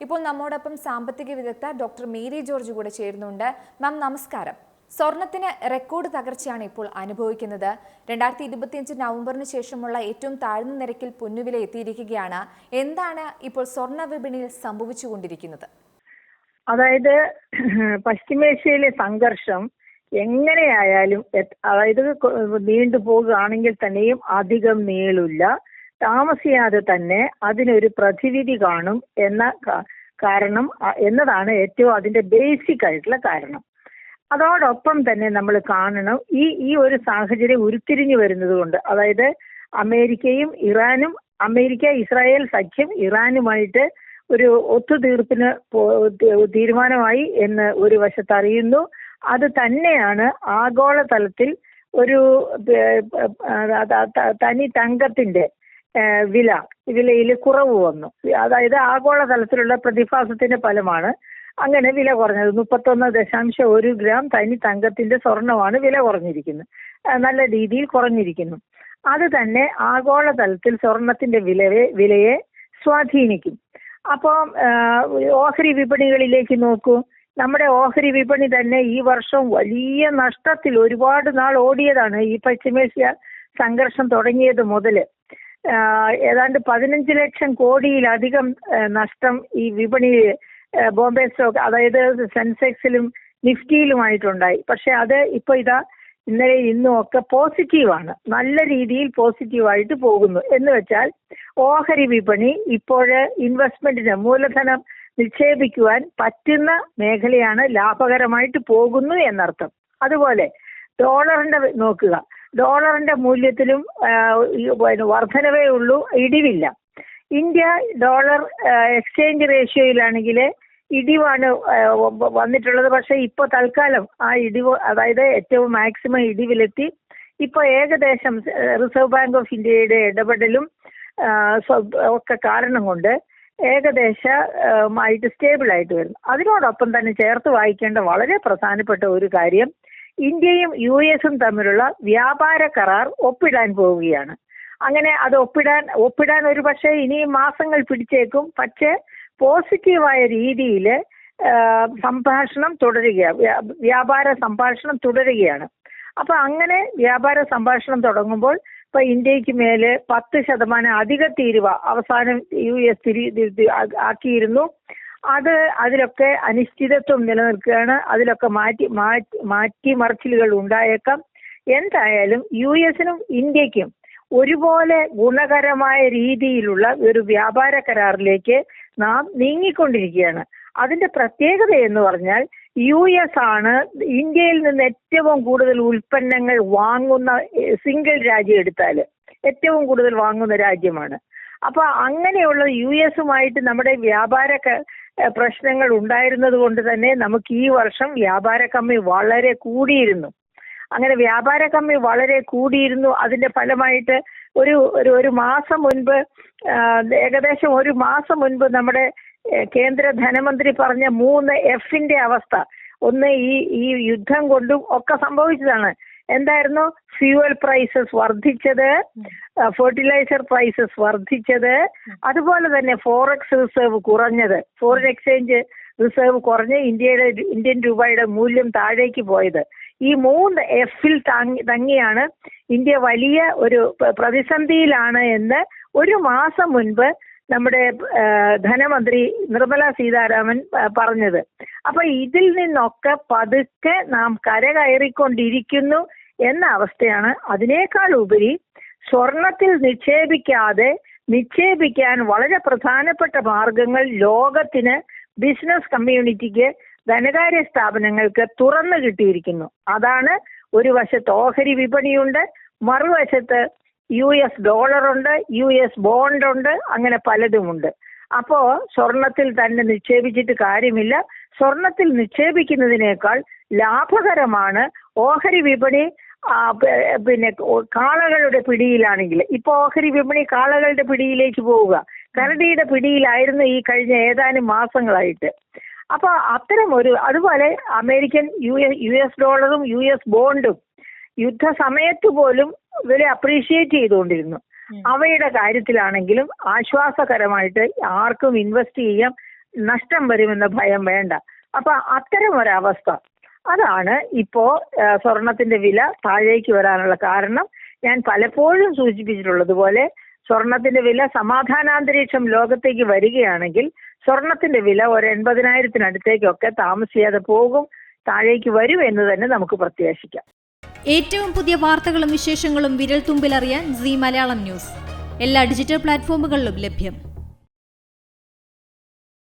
ഇപ്പോൾ നമ്മോടൊപ്പം സാമ്പത്തിക വിദഗ്ധ ഡോക്ടർ മേരി ജോർജ് കൂടെ ചേരുന്നുണ്ട്. മാം നമസ്കാരം. സ്വർണത്തിന് റെക്കോർഡ് തകർച്ചയാണ് ഇപ്പോൾ അനുഭവിക്കുന്നത്. 2025 നവംബറിന് ശേഷമുള്ള ഏറ്റവും താഴ്ന്ന നിരക്കിൽ പൊന്നുവില എത്തിയിരിക്കുകയാണ്. എന്താണ് ഇപ്പോൾ സ്വർണ്ണ വിപണിയിൽ സംഭവിച്ചുകൊണ്ടിരിക്കുന്നത്? അതായത് പശ്ചിമേഷ്യയിലെ സംഘർഷം എങ്ങനെയായാലും അതായത് നീണ്ടുപോകുകയാണെങ്കിൽ തന്നെയും അധികം നീളില്ല. താമസിയാതെ തന്നെ അതിനൊരു പ്രതിവിധി കാണും കാരണം എന്നതാണ് ഏറ്റവും അതിന്റെ ബേസിക് ആയിട്ടുള്ള കാരണം. അതോടൊപ്പം തന്നെ നമ്മൾ കാണണം ഈ ഒരു സാഹചര്യം ഉരുത്തിരിഞ്ഞു വരുന്നത് കൊണ്ട്, അതായത് അമേരിക്കയും ഇറാനും, ഇസ്രായേൽ സഖ്യം ഇറാനുമായിട്ട് ഒരു ഒത്തുതീർപ്പിന് തീരുമാനമായി എന്ന് ഒരു വശത്ത് അറിയുന്നു. അത് തന്നെയാണ് ആഗോളതലത്തിൽ ഒരു തനി തങ്കത്തിന്റെ വിലയിൽ കുറവ് വന്നു. അതായത് ആഗോളതലത്തിലുള്ള പ്രതിഭാസത്തിന്റെ ഫലമാണ് അങ്ങനെ വില കുറഞ്ഞത്. 31.1 ഗ്രാം തനി തങ്കത്തിന്റെ സ്വർണമാണ് വില കുറഞ്ഞിരിക്കുന്നത്, നല്ല രീതിയിൽ കുറഞ്ഞിരിക്കുന്നു. അത് തന്നെ ആഗോളതലത്തിൽ സ്വർണത്തിന്റെ വിലയെ സ്വാധീനിക്കും. അപ്പം ഓഹരി വിപണികളിലേക്ക് നോക്കൂ. നമ്മുടെ ഓഹരി വിപണി തന്നെ ഈ വർഷം വലിയ നഷ്ടത്തിൽ ഒരുപാട് നാൾ ഓടിയതാണ്. ഈ പശ്ചിമേഷ്യ സംഘർഷം തുടങ്ങിയത് മുതൽ ഏതാണ്ട് 15 ലക്ഷം കോടിയിലധികം നഷ്ടം ഈ വിപണിയിൽ ബോംബെ സ്റ്റോക്ക്, അതായത് സെൻസെക്സിലും നിഫ്റ്റിയിലുമായിട്ടുണ്ടായി. പക്ഷെ അത് ഇപ്പൊ ഇന്നലെ ഇന്നും ഒക്കെ പോസിറ്റീവാണ്, നല്ല രീതിയിൽ പോസിറ്റീവായിട്ട് പോകുന്നു. എന്ന് വെച്ചാൽ ഓഹരി വിപണി ഇപ്പോഴ് ഇൻവെസ്റ്റ്മെന്റിന് മൂലധനം നിക്ഷേപിക്കുവാൻ പറ്റുന്ന മേഖലയാണ്, ലാഭകരമായിട്ട് പോകുന്നു എന്നർത്ഥം. അതുപോലെ ഡോളറിന്റെ നോക്കുക, ഡോളറിന്റെ മൂല്യത്തിലും വർധനവേ ഉള്ളൂ, ഇടിവില്ല. ഇന്ത്യ ഡോളർ എക്സ്ചേഞ്ച് റേഷ്യോയിലാണെങ്കിൽ ഇടിവാണ് വന്നിട്ടുള്ളത്. പക്ഷെ ഇപ്പൊ തൽക്കാലം ആ ഇടിവ്, അതായത് ഏറ്റവും മാക്സിമം ഇടിവിലെത്തി. ഇപ്പൊ ഏകദേശം റിസർവ് ബാങ്ക് ഓഫ് ഇന്ത്യയുടെ ഇടപെടലും ഒക്കെ കാരണം കൊണ്ട് ഏകദേശമായിട്ട് സ്റ്റേബിൾ ആയിട്ട് വരുന്നു. അതിനോടൊപ്പം തന്നെ ചേർത്ത് വായിക്കേണ്ട വളരെ പ്രധാനപ്പെട്ട ഒരു കാര്യം, ഇന്ത്യയും US-ഉം തമ്മിലുള്ള വ്യാപാര കരാർ ഒപ്പിടാൻ പോവുകയാണ്. അങ്ങനെ അത് ഒപ്പിടാൻ ഒരു പക്ഷേ ഇനിയും മാസങ്ങൾ പിടിച്ചേക്കും. പക്ഷേ പോസിറ്റീവായ രീതിയിൽ സംഭാഷണം തുടരുകയാണ്, വ്യാപാര സംഭാഷണം തുടരുകയാണ്. അപ്പൊ അങ്ങനെ വ്യാപാര സംഭാഷണം തുടങ്ങുമ്പോൾ ഇപ്പൊ ഇന്ത്യക്ക് മേലെ 10% അധിക തീരുവ അവസാനം US ആക്കിയിരുന്നു. അതിലൊക്കെ അനിശ്ചിതത്വം നിലനിൽക്കുകയാണ്. അതിലൊക്കെ മാറ്റിമറിച്ചിലുകൾ ഉണ്ടായേക്കാം. എന്തായാലും US-നും ഇന്ത്യക്കും ഒരുപോലെ ഗുണകരമായ രീതിയിലുള്ള ഒരു വ്യാപാര കരാറിലേക്ക് നാം നീങ്ങിക്കൊണ്ടിരിക്കുകയാണ്. അതിന്റെ പ്രത്യേകത എന്ന് പറഞ്ഞാൽ US ആണ് ഇന്ത്യയിൽ നിന്ന് ഏറ്റവും കൂടുതൽ ഉൽപ്പന്നങ്ങൾ വാങ്ങുന്ന സിംഗിൾ രാജ്യം എടുത്താൽ ഏറ്റവും കൂടുതൽ വാങ്ങുന്ന രാജ്യമാണ്. അപ്പൊ അങ്ങനെയുള്ള US-ഉമായിട്ട് നമ്മുടെ വ്യാപാര പ്രശ്നങ്ങൾ ഉണ്ടായിരുന്നത് കൊണ്ട് തന്നെ നമുക്ക് ഈ വർഷം വ്യാപാര കമ്മി വളരെ കൂടിയിരുന്നു. അങ്ങനെ വ്യാപാര കമ്മി വളരെ കൂടിയിരുന്നു. അതിന്റെ ഫലമായിട്ട് ഒരു മാസം മുൻപ്, ഏകദേശം ഒരു മാസം മുൻപ് നമ്മുടെ കേന്ദ്ര ധനമന്ത്രി പറഞ്ഞ 3 Fന്റെ അവസ്ഥ, ഒന്ന് ഈ യുദ്ധം കൊണ്ടും ഒക്കെ സംഭവിച്ചതാണ്. എന്തായിരുന്നു? ഫ്യൂവൽ പ്രൈസസ് വർദ്ധിച്ചത്, ഫെർട്ടിലൈസർ പ്രൈസസ് വർദ്ധിച്ചത്, അതുപോലെ തന്നെ ഫോറക്സ് റിസർവ് കുറഞ്ഞത്, ഫോറിൻ എക്സ്ചേഞ്ച് റിസർവ് കുറഞ്ഞ് ഇന്ത്യൻ രൂപയുടെ മൂല്യം താഴേക്ക് പോയത്. ഈ 3 Fൽ തങ്ങിയാണ് ഇന്ത്യ വലിയ ഒരു പ്രതിസന്ധിയിലാണ് എന്ന് ഒരു മാസം മുൻപ് നമ്മുടെ ധനമന്ത്രി നിർമ്മല സീതാരാമൻ പറഞ്ഞത്. അപ്പൊ ഇതിൽ നിന്നൊക്കെ പതുക്കെ നാം കരകയറിക്കൊണ്ടിരിക്കുന്നു എന്ന അവസ്ഥയാണ്. അതിനേക്കാൾ ഉപരി സ്വർണത്തിൽ നിക്ഷേപിക്കാൻ വളരെ പ്രധാനപ്പെട്ട മാർഗങ്ങൾ ലോകത്തിന്, ബിസിനസ് കമ്മ്യൂണിറ്റിക്ക്, ധനകാര്യ സ്ഥാപനങ്ങൾക്ക് തുറന്നു കിട്ടിയിരിക്കുന്നു. അതാണ് ഒരു വശത്ത് ഓഹരി വിപണിയുണ്ട്, മറുവശത്ത് US ഡോളറുണ്ട്, US ബോണ്ടുണ്ട്, അങ്ങനെ പലതുമുണ്ട്. അപ്പോ സ്വർണത്തിൽ തന്നെ നിക്ഷേപിച്ചിട്ട് കാര്യമില്ല. സ്വർണത്തിൽ നിക്ഷേപിക്കുന്നതിനേക്കാൾ ലാഭകരമാണ് ഓഹരി വിപണി. പിന്നെ കാളകളുടെ പിടിയിലാണെങ്കിൽ ഇപ്പൊ ഓഹരി വിപണി കാളകളുടെ പിടിയിലേക്ക് പോവുക, കരടിയുടെ പിടിയിലായിരുന്നു ഈ കഴിഞ്ഞ ഏതാനും മാസങ്ങളായിട്ട്. അപ്പൊ അതുപോലെ അമേരിക്കൻ US ഡോളറും US ബോണ്ടും യുദ്ധസമയത്ത് പോലും ഇവരെ അപ്രീഷിയേറ്റ് ചെയ്തുകൊണ്ടിരുന്നു. അവയുടെ കാര്യത്തിലാണെങ്കിലും ആശ്വാസകരമായിട്ട് ആർക്കും ഇൻവെസ്റ്റ് ചെയ്യാം. നഷ്ടം വരുമെന്ന ഭയം വേണ്ട. അപ്പൊ അത്തരം ഒരവസ്ഥ അതാണ് ഇപ്പോ സ്വർണത്തിന്റെ വില താഴേക്ക് വരാനുള്ള കാരണം. ഞാൻ പലപ്പോഴും സൂചിപ്പിച്ചിട്ടുള്ളതുപോലെ സ്വർണത്തിന്റെ വില സമാധാനാന്തരീക്ഷം ലോകത്തേക്ക് വരികയാണെങ്കിൽ സ്വർണത്തിന്റെ വില ഒരു 80,000-അടുത്തേക്കൊക്കെ താമസിയാതെ പോകും, താഴേക്ക് വരും എന്ന് തന്നെ നമുക്ക് പ്രത്യാശിക്കാം. ഏറ്റവും പുതിയ വാർത്തകളും വിശേഷങ്ങളും വിരൽ തുമ്പിലറിയാൻ സീ മലയാളം ന്യൂസ് എല്ലാ ഡിജിറ്റൽ പ്ലാറ്റ്ഫോമുകളിലും ലഭ്യം.